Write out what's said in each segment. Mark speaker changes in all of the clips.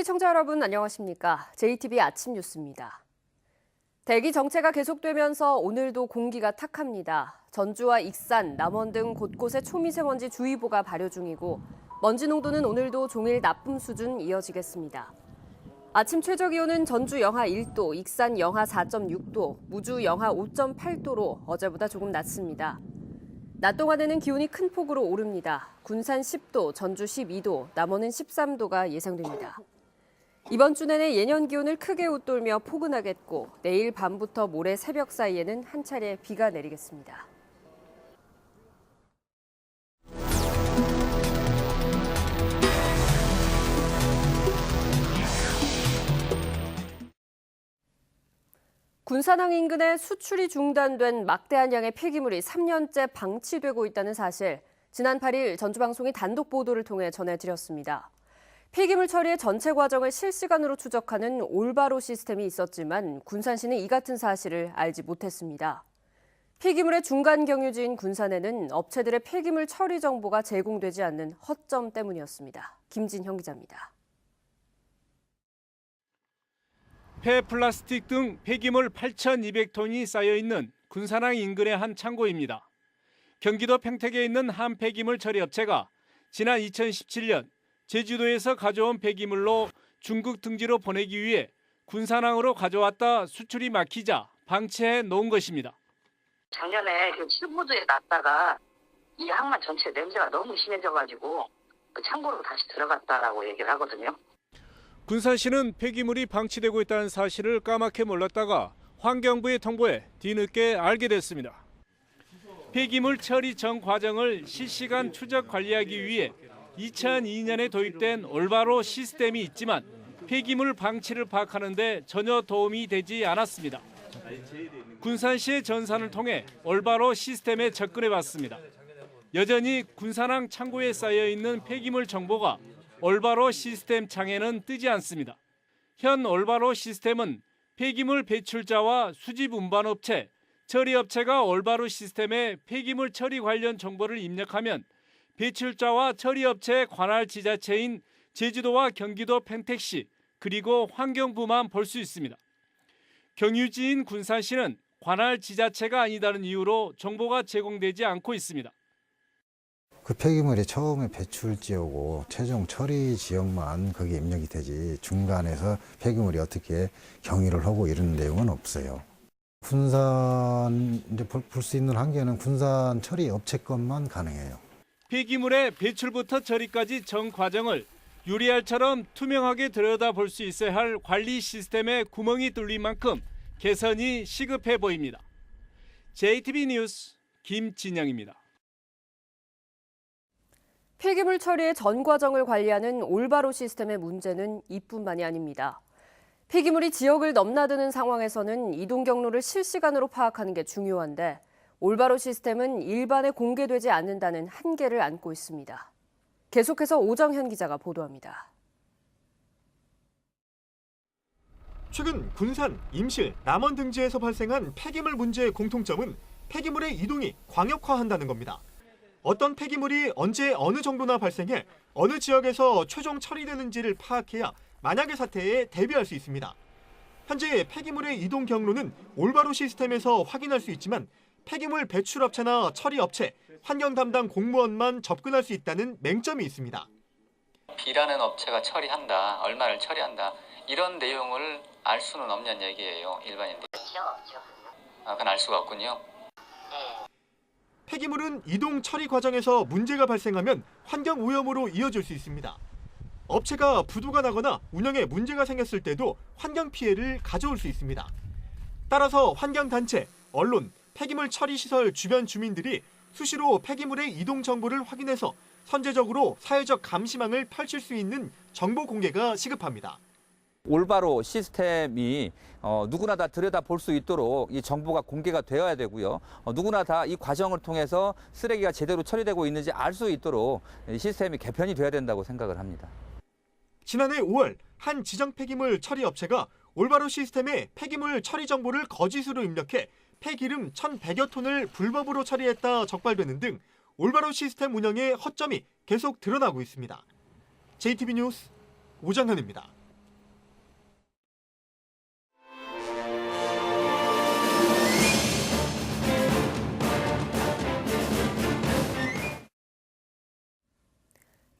Speaker 1: 시청자 여러분 안녕하십니까? JTB 아침 뉴스입니다. 대기 정체가 계속되면서 오늘도 공기가 탁합니다. 전주와 익산, 남원 등 곳곳에 초미세먼지 주의보가 발효 중이고 먼지 농도는 오늘도 종일 나쁨 수준 이어지겠습니다. 아침 최저 기온은 전주 영하 1도, 익산 영하 4.6도, 무주 영하 5.8도로 어제보다 조금 낮습니다. 낮 동안에는 기온이 큰 폭으로 오릅니다. 군산 10도, 전주 12도, 남원은 13도가 예상됩니다. 이번 주 내내 예년 기온을 크게 웃돌며 포근하겠고 내일 밤부터 모레 새벽 사이에는 한 차례 비가 내리겠습니다. 군산항 인근에 수출이 중단된 막대한 양의 폐기물이 3년째 방치되고 있다는 사실, 지난 8일 전주방송이 단독 보도를 통해 전해드렸습니다. 폐기물 처리의 전체 과정을 실시간으로 추적하는 올바로 시스템이 있었지만 군산시는 이 같은 사실을 알지 못했습니다. 폐기물의 중간 경유지인 군산에는 업체들의 폐기물 처리 정보가 제공되지 않는 허점 때문이었습니다. 김진형 기자입니다.
Speaker 2: 폐플라스틱 등 폐기물 8,200톤이 쌓여있는 군산항 인근의 한 창고입니다. 경기도 평택에 있는 한 폐기물 처리업체가 지난 2017년 제주도에서 가져온 폐기물로 중국 등지로 보내기 위해 군산항으로 가져왔다 수출이 막히자 방치해 놓은 것입니다.
Speaker 3: 작년에 그 실무도에 놨다가 이 항만 전체 냄새가 너무 심해져가지고 그 창고로 다시 들어갔다라고 얘기를 하거든요.
Speaker 2: 군산시는 폐기물이 방치되고 있다는 사실을 까맣게 몰랐다가 환경부의 통보에 뒤늦게 알게 됐습니다. 폐기물 처리 전 과정을 실시간 추적 관리하기 위해 2002년에 도입된 올바로 시스템이 있지만 폐기물 방치를 파악하는 데 전혀 도움이 되지 않았습니다. 군산시의 전산을 통해 올바로 시스템에 접근해 봤습니다. 여전히 군산항 창고에 쌓여 있는 폐기물 정보가 올바로 시스템 창에는 뜨지 않습니다. 현 올바로 시스템은 폐기물 배출자와 수집 운반업체, 처리업체가 올바로 시스템에 폐기물 처리 관련 정보를 입력하면 배출자와 처리업체의 관할 지자체인 제주도와 경기도 평택시 그리고 환경부만 볼 수 있습니다. 경유지인 군산시는 관할 지자체가 아니다는 이유로 정보가 제공되지 않고 있습니다.
Speaker 4: 그 폐기물이 처음에 배출 지역이고 최종 처리 지역만 거기에 입력이 되지 중간에서 폐기물이 어떻게 경유를 하고 이런 내용은 없어요. 군산 이제 볼 수 있는 한계는 군산 처리 업체 것만 가능해요.
Speaker 2: 폐기물의 배출부터 처리까지 전 과정을 유리알처럼 투명하게 들여다볼 수 있어야 할 관리 시스템에 구멍이 뚫린 만큼 개선이 시급해 보입니다. JTB 뉴스 김진영입니다.
Speaker 1: 폐기물 처리의 전 과정을 관리하는 올바로 시스템의 문제는 이뿐만이 아닙니다. 폐기물이 지역을 넘나드는 상황에서는 이동 경로를 실시간으로 파악하는 게 중요한데 올바로 시스템은 일반에 공개되지 않는다는 한계를 안고 있습니다. 계속해서 오정현 기자가 보도합니다.
Speaker 5: 최근 군산, 임실, 남원 등지에서 발생한 폐기물 문제의 공통점은 폐기물의 이동이 광역화한다는 겁니다. 어떤 폐기물이 언제 어느 정도나 발생해 어느 지역에서 최종 처리되는지를 파악해야 만약의 사태에 대비할 수 있습니다. 현재 폐기물의 이동 경로는 올바로 시스템에서 확인할 수 있지만 폐기물 배출업체나 처리업체, 환경 담당 공무원만 접근할 수 있다는 맹점이 있습니다.
Speaker 6: B라는 업체가 처리한다, 얼마를 처리한다 이런 내용을 알 수는 없냐는 얘기예요, 일반인들. 그건 알 수가 없군요.
Speaker 5: 폐기물은 이동 처리 과정에서 문제가 발생하면 환경 오염으로 이어질 수 있습니다. 업체가 부도가 나거나 운영에 문제가 생겼을 때도 환경 피해를 가져올 수 있습니다. 따라서 환경단체, 언론, 폐기물 처리 시설 주변 주민들이 수시로 폐기물의 이동 정보를 확인해서 선제적으로 사회적 감시망을 펼칠 수 있는 정보 공개가 시급합니다.
Speaker 7: 올바로 시스템이 누구나 다 들여다볼 수 있도록 이 정보가 공개가 되어야 되고요. 누구나 다 이 과정을 통해서 쓰레기가 제대로 처리되고 있는지 알 수 있도록 시스템이 개편이 돼야 된다고 생각을 합니다.
Speaker 5: 지난해 5월 한 지정 폐기물 처리 업체가 올바로 시스템에 폐기물 처리 정보를 거짓으로 입력해 폐기름 1,100여 톤을 불법으로 처리했다 적발되는 등 올바로 시스템 운영의 허점이 계속 드러나고 있습니다. JTB 뉴스 오정현입니다.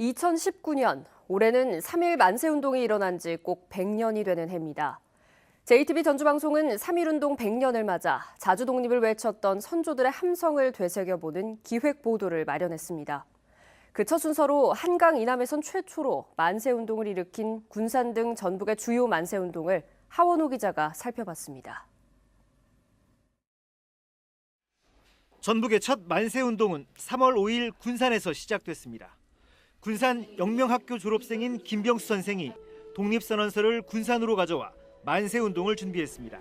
Speaker 1: 2019년, 올해는 3.1 만세운동이 일어난 지 꼭 100년이 되는 해입니다. JTB 전주방송은 3.1운동 100년을 맞아 자주 독립을 외쳤던 선조들의 함성을 되새겨보는 기획보도를 마련했습니다. 그 첫 순서로 한강 이남에선 최초로 만세운동을 일으킨 군산 등 전북의 주요 만세운동을 하원호 기자가 살펴봤습니다.
Speaker 5: 전북의 첫 만세운동은 3월 5일 군산에서 시작됐습니다. 군산 영명학교 졸업생인 김병수 선생이 독립선언서를 군산으로 가져와 만세운동을 준비했습니다.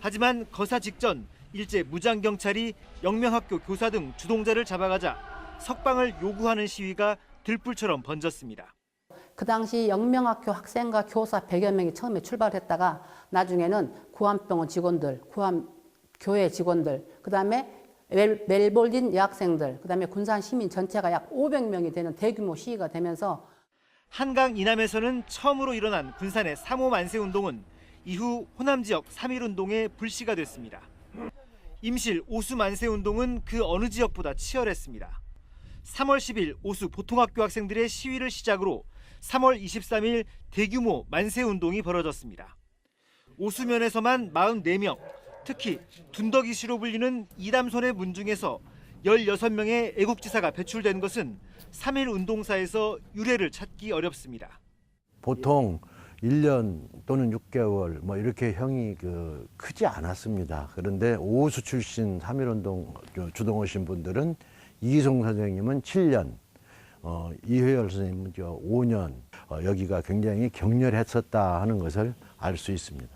Speaker 5: 하지만 거사 직전 일제 무장경찰이 영명학교 교사 등 주동자를 잡아가자 석방을 요구하는 시위가 들불처럼 번졌습니다.
Speaker 8: 그 당시 영명학교 학생과 교사 100여 명이 처음에 출발했다가 나중에는 구암병원 직원들, 구암교회 직원들, 그다음에 멜볼린 여학생들, 그다음에 군산 시민 전체가 약 500명이 되는 대규모 시위가 되면서
Speaker 5: 한강 이남에서는 처음으로 일어난 군산의 3.5 만세운동은 이후 호남 지역 3.1운동의 불씨가 됐습니다. 임실 오수 만세운동은 그 어느 지역보다 치열했습니다. 3월 10일 오수 보통학교 학생들의 시위를 시작으로 3월 23일 대규모 만세운동이 벌어졌습니다. 오수면에서만 44명, 특히 둔덕이시로 불리는 이담손의 문중에서 16명의 애국지사가 배출된 것은 3.1 운동사에서 유례를 찾기 어렵습니다.
Speaker 9: 보통 1년 또는 6개월 뭐 이렇게 형이 크지 않았습니다. 그런데 오수 출신 3.1운동 주동하신 분들은 이기송 선생님은 7년, 이회열 선생님은 5년, 여기가 굉장히 격렬했었다 하는 것을 알 수 있습니다.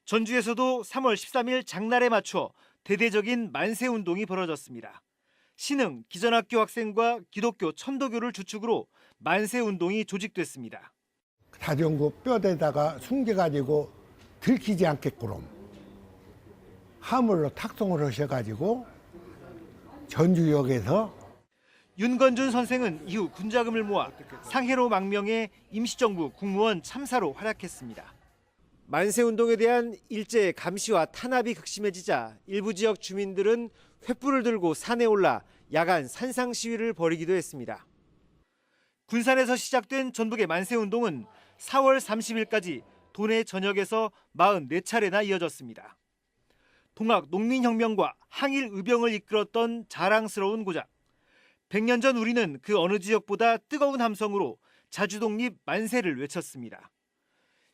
Speaker 5: 전주에서도 3월 13일 장날에 맞춰 대대적인 만세운동이 벌어졌습니다. 신흥 기전학교 학생과 기독교 천도교를 주축으로 만세운동이 조직됐습니다.
Speaker 10: 자전거 뼈대다가 숨겨가지고 들키지 않게끔 화물로 탁송을 하셔가지고 전주역에서
Speaker 5: 윤건준 선생은 이후 군자금을 모아 상해로 망명해 임시정부 국무원 참사로 활약했습니다. 만세운동에 대한 일제의 감시와 탄압이 극심해지자 일부 지역 주민들은 횃불을 들고 산에 올라 야간 산상 시위를 벌이기도 했습니다. 군산에서 시작된 전북의 만세운동은 4월 30일까지 도내 전역에서 44차례나 이어졌습니다. 동학 농민혁명과 항일 의병을 이끌었던 자랑스러운 고장. 100년 전 우리는 그 어느 지역보다 뜨거운 함성으로 자주독립 만세를 외쳤습니다.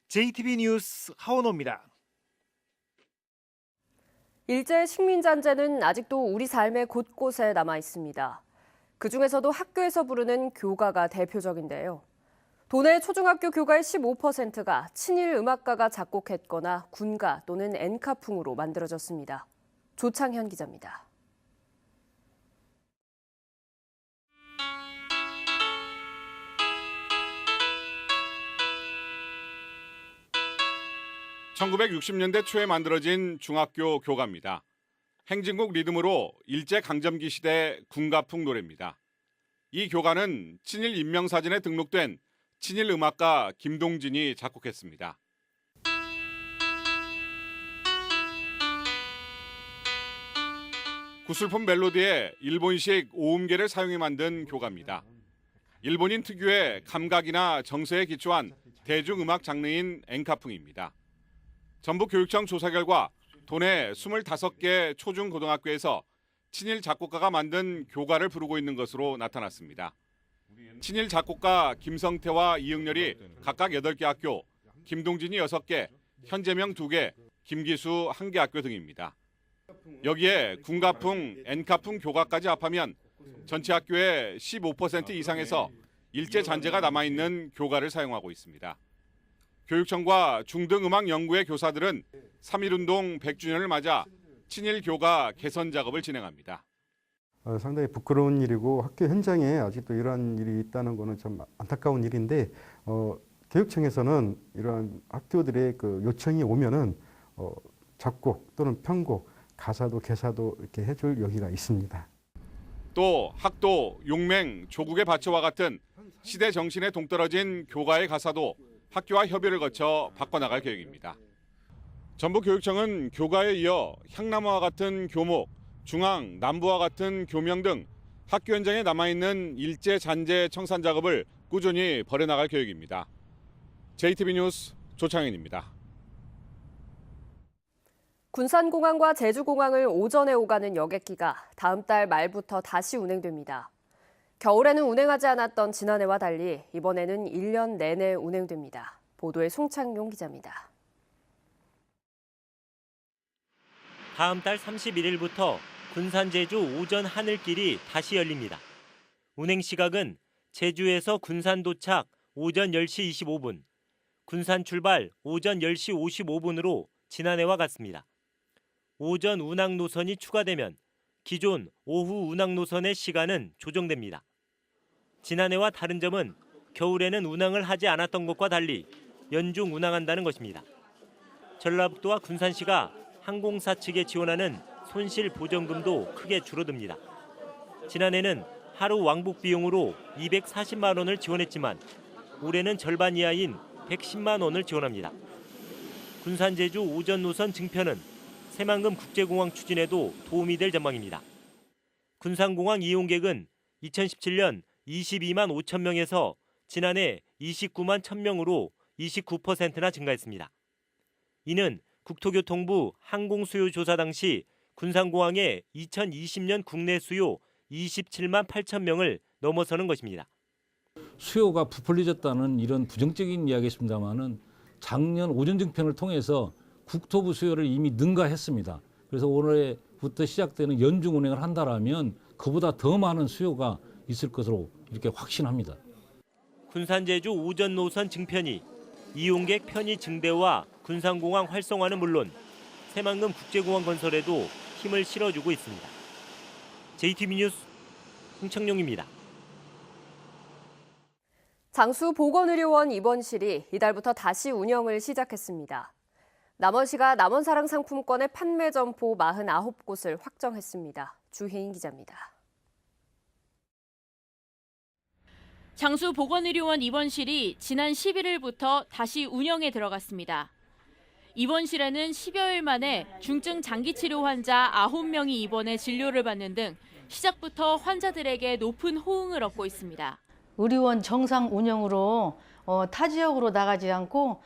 Speaker 5: JTB 뉴스 하원호입니다.
Speaker 1: 일제 식민잔재는 아직도 우리 삶의 곳곳에 남아 있습니다. 그중에서도 학교에서 부르는 교가가 대표적인데요. 도내 초중학교 교가의 15%가 친일 음악가가 작곡했거나 군가 또는 엔카풍으로 만들어졌습니다. 조창현 기자입니다.
Speaker 11: (1960년대) 초에 만들어진 중학교 교가입니다. 행진곡 리듬으로 일제강점기 시대 군가풍 노래입니다. 이 교가는 친일 인명사진에 등록된 친일 음악가 김동진이 작곡했습니다. 구슬품 멜로디에 일본식 오음계를 사용해 만든 교가입니다. 일본인 특유의 감각이나 정서에 기초한 대중음악 장르인 엔카풍입니다. 전북교육청 조사 결과 도내 25개 초중고등학교에서 친일 작곡가가 만든 교가를 부르고 있는 것으로 나타났습니다. 친일 작곡가 김성태와 이응렬이 각각 8개 학교, 김동진이 6개, 현재명 2개, 김기수 1개 학교 등입니다. 여기에 군가풍, 엔카풍 교가까지 합하면 전체 학교의 15% 이상에서 일제 잔재가 남아있는 교가를 사용하고 있습니다. 교육청과 중등음악연구회 교사들은 3.1운동 100주년을 맞아 친일 교가 개선 작업을 진행합니다.
Speaker 12: 상당히 부끄러운 일이고 학교 현장에 아직도 이러한 일이 있다는 것은 좀 안타까운 일인데 교육청에서는 이러한 학교들의 그 요청이 오면은 작곡 또는 편곡, 가사도 개사도 이렇게 해줄 여기가 있습니다.
Speaker 11: 또 학도, 용맹, 조국의 바쳐와 같은 시대 정신에 동떨어진 교가의 가사도 학교와 협의를 거쳐 바꿔나갈 계획입니다. 전북교육청은 교가에 이어 향남화와 같은 교목, 중앙, 남부와 같은 교명 등 학교 현장에 남아있는 일제 잔재 청산 작업을 꾸준히 벌여나갈 계획입니다. JTB 뉴스 조창현입니다.
Speaker 1: 군산공항과 제주공항을 오전에 오가는 여객기가 다음 달 말부터 다시 운행됩니다. 겨울에는 운행하지 않았던 지난해와 달리 이번에는 1년 내내 운행됩니다. 보도에 송창용 기자입니다.
Speaker 13: 다음 달 31일부터 군산 제주 오전 하늘길이 다시 열립니다. 운행 시각은 제주에서 군산 도착 오전 10시 25분, 군산 출발 오전 10시 55분으로 지난해와 같습니다. 오전 운항 노선이 추가되면 기존 오후 운항 노선의 시간은 조정됩니다. 지난해와 다른 점은 겨울에는 운항을 하지 않았던 것과 달리 연중 운항한다는 것입니다. 전라북도와 군산시가 항공사 측에 지원하는 손실 보전금도 크게 줄어듭니다. 지난해는 하루 왕복 비용으로 240만 원을 지원했지만 올해는 절반 이하인 110만 원을 지원합니다. 군산 제주 오전 노선 증편은 새만금 국제공항 추진에도 도움이 될 전망입니다. 군산공항 이용객은 2017년 22만 5천 명에서 지난해 29만 1천 명으로 29%나 증가했습니다. 이는 국토교통부 항공수요조사 당시 군산공항의 2020년 국내 수요 27만 8천 명을 넘어서는 것입니다.
Speaker 14: 수요가 부풀려졌다는 이런 부정적인 이야기였습니다마는 작년 오전 증편을 통해서 국토부 수요를 이미 능가했습니다. 그래서 올해부터 시작되는 연중 운행을 한다라면 그보다 더 많은 수요가 있을 것으로 이렇게 확신합니다.
Speaker 13: 군산 제주 오전 노선 증편이 이용객 편의 증대와 군산공항 활성화는 물론 새만금 국제공항 건설에도 힘을 실어주고 있습니다. JTB 뉴스 홍창용입니다.
Speaker 1: 장수 보건의료원 입원실이 이달부터 다시 운영을 시작했습니다. 남원시가 남원사랑 상품권의 판매 점포 49곳을 확정했습니다. 주혜인 기자입니다.
Speaker 15: 장수 보건의료원 입원실이 지난 11일부터 다시 운영에 들어갔습니다. 입원실에는 10여일 만에 중증 장기치료 환자 9명이 입원해 진료를 받는 등 시작부터 환자들에게 높은 호응을 얻고 있습니다.
Speaker 16: 의료원 정상 운영으로 타 지역으로 나가지 않고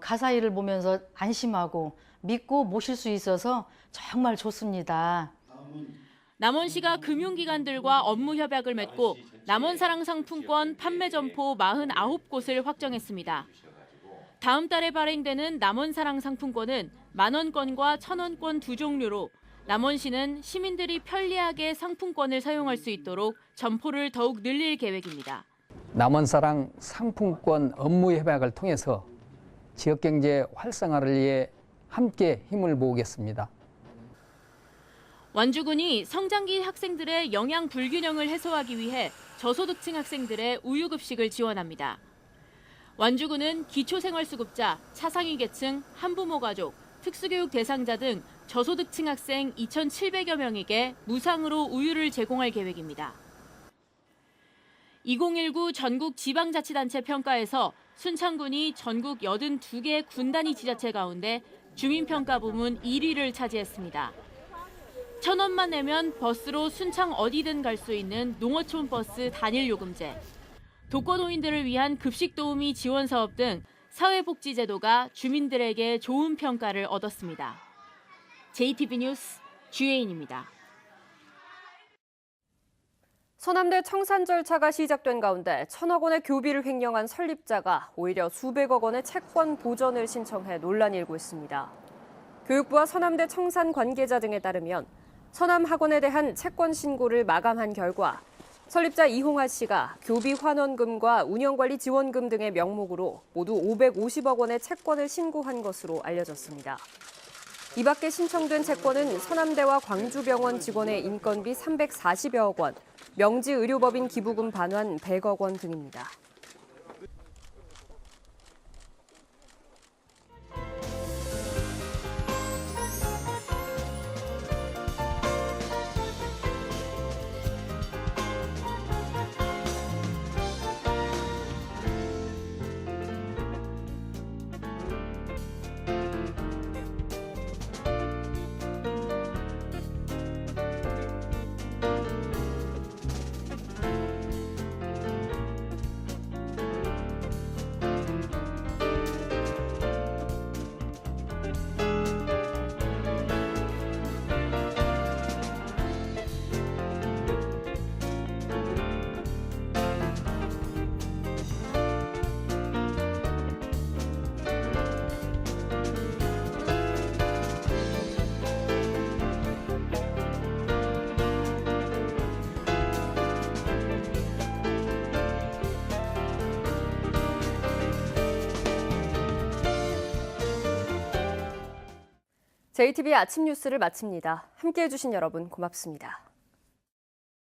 Speaker 16: 가사 일을 보면서 안심하고 믿고 모실 수 있어서 정말 좋습니다.
Speaker 15: 남원시가 금융기관들과 업무 협약을 맺고 남원사랑 상품권 판매 점포 49곳을 확정했습니다. 다음 달에 발행되는 남원사랑 상품권은 10,000원권과 1,000원권 두 종류로 남원시는 시민들이 편리하게 상품권을 사용할 수 있도록 점포를 더욱 늘릴 계획입니다.
Speaker 17: 남원사랑 상품권 업무 협약을 통해서 지역경제 활성화를 위해 함께 힘을 모으겠습니다.
Speaker 15: 완주군이 성장기 학생들의 영양 불균형을 해소하기 위해 저소득층 학생들의 우유급식을 지원합니다. 완주군은 기초생활수급자, 차상위 계층, 한부모 가족, 특수교육 대상자 등 저소득층 학생 2,700여 명에게 무상으로 우유를 제공할 계획입니다. 2019 전국 지방자치단체 평가에서 순창군이 전국 82개 군단위 지자체 가운데 주민평가 부문 1위를 차지했습니다. 1,000원만 내면 버스로 순창 어디든 갈 수 있는 농어촌 버스 단일 요금제, 독거노인들을 위한 급식 도우미 지원 사업 등 사회복지 제도가 주민들에게 좋은 평가를 얻었습니다. JTB 뉴스 주혜인입니다.
Speaker 1: 서남대 청산 절차가 시작된 가운데 1,000억 원의 교비를 횡령한 설립자가 오히려 수백억 원의 채권 보전을 신청해 논란이 일고 있습니다. 교육부와 서남대 청산 관계자 등에 따르면 서남학원에 대한 채권 신고를 마감한 결과 설립자 이홍하 씨가 교비 환원금과 운영관리 지원금 등의 명목으로 모두 550억 원의 채권을 신고한 것으로 알려졌습니다. 이 밖에 신청된 채권은 서남대와 광주병원 직원의 인건비 340여억 원, 명지의료법인 기부금 반환 100억 원 등입니다. JTBC 아침 뉴스를 마칩니다. 함께해 주신 여러분 고맙습니다.